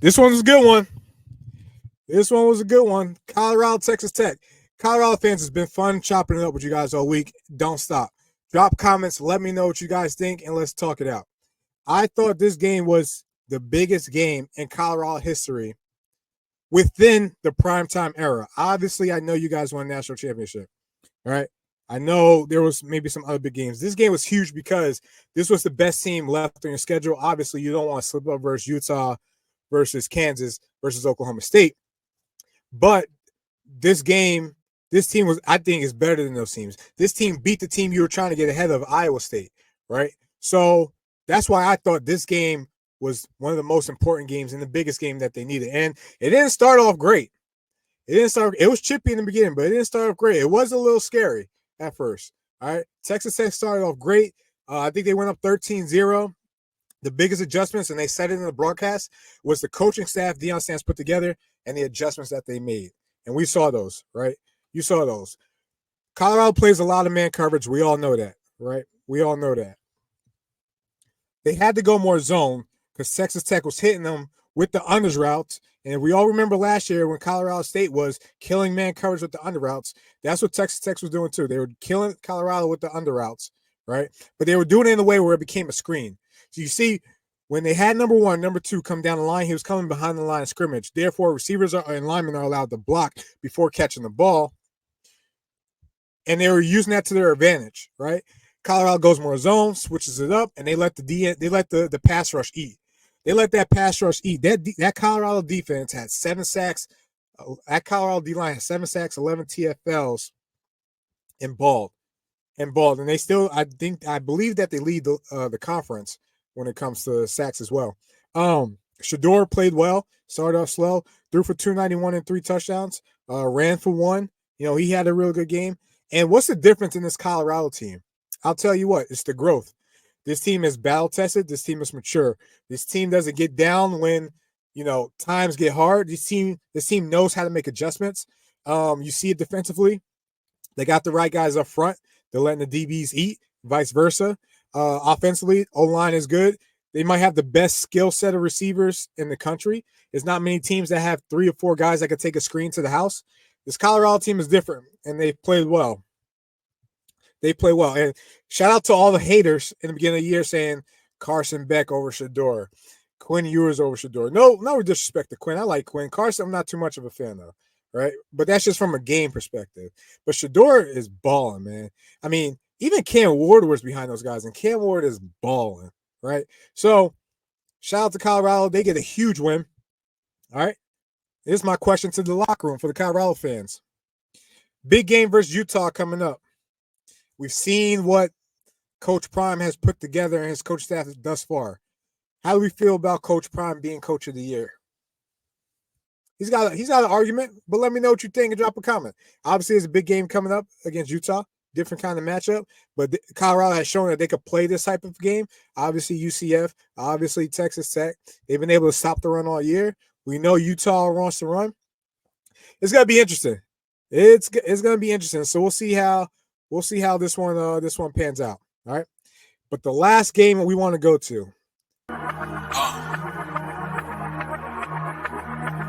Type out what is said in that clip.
This one was a good one. This one was a good one. Colorado, Texas Tech. Colorado fans, it's been fun chopping it up with you guys all week. Don't stop. Drop comments. Let me know what you guys think, and let's talk it out. I thought this game was the biggest game in Colorado history within the primetime era. Obviously, I know you guys won a national championship. All right. I know there was maybe some other big games. This game was huge because this was the best team left on your schedule. Obviously, you don't want to slip up versus Utah, versus Kansas, versus Oklahoma State. But this game, this team was, I think, is better than those teams. This team beat the team you were trying to get ahead of, Iowa State, right? So that's why I thought this game was one of the most important games and the biggest game that they needed. And it didn't start off great. It was chippy in the beginning, but it didn't start off great. It was a little scary at first. All right. Texas Tech started off great. I think they went up 13-0. The biggest adjustments, and they said it in the broadcast, was the coaching staff Deion Sanders put together and the adjustments that they made. And we saw those, right? You saw those. Colorado plays a lot of man coverage. We all know that, right? We all know that. They had to go more zone because Texas Tech was hitting them with the unders routes. And we all remember last year when Colorado State was killing man coverage with the under routes. That's what Texas Tech was doing too. They were killing Colorado with the under routes, right? But they were doing it in a way where it became a screen. So you see, when they had number one, number two come down the line, he was coming behind the line of scrimmage. Therefore, receivers and linemen are allowed to block before catching the ball. And they were using that to their advantage, right? Colorado goes more zone, switches it up, and they let the pass rush eat. They let that pass rush eat. That Colorado defense had 7 sacks. That Colorado D-line had 7 sacks, 11 TFLs, and balled. And they still, I believe that they lead the conference when it comes to sacks as well. Shedeur played well, started off slow, threw for 291 and 3 touchdowns, ran for 1. You know, he had a real good game. And what's the difference in this Colorado team? I'll tell you what, it's the growth. This team is battle-tested. This team is mature. This team doesn't get down when, you know, times get hard. This team knows how to make adjustments. You see it defensively. They got the right guys up front. They're letting the DBs eat, vice versa. Offensively, O-line is good. They might have the best skill set of receivers in the country. There's not many teams that have 3 or 4 guys that can take a screen to the house. This Colorado team is different, and they played well. They play well. And shout out to all the haters in the beginning of the year saying Carson Beck over Shedeur, Quinn Ewers over Shedeur. No disrespect to Quinn. I like Quinn. Carson, I'm not too much of a fan of, right? But that's just from a game perspective. But Shedeur is balling, man. I mean, even Cam Ward was behind those guys, and Cam Ward is balling, right? So shout out to Colorado. They get a huge win. All right. Here's my question to the locker room for the Colorado fans. Big game versus Utah coming up. We've seen what Coach Prime has put together and his coach staff thus far. How do we feel about Coach Prime being Coach of the Year? He's got an argument, but let me know what you think and drop a comment. Obviously, there's a big game coming up against Utah, different kind of matchup, but Colorado has shown that they could play this type of game. Obviously, UCF, obviously Texas Tech. They've been able to stop the run all year. We know Utah wants to run. It's gonna be interesting. It's gonna be interesting. So we'll see how this one pans out. All right. But the last game we want to go to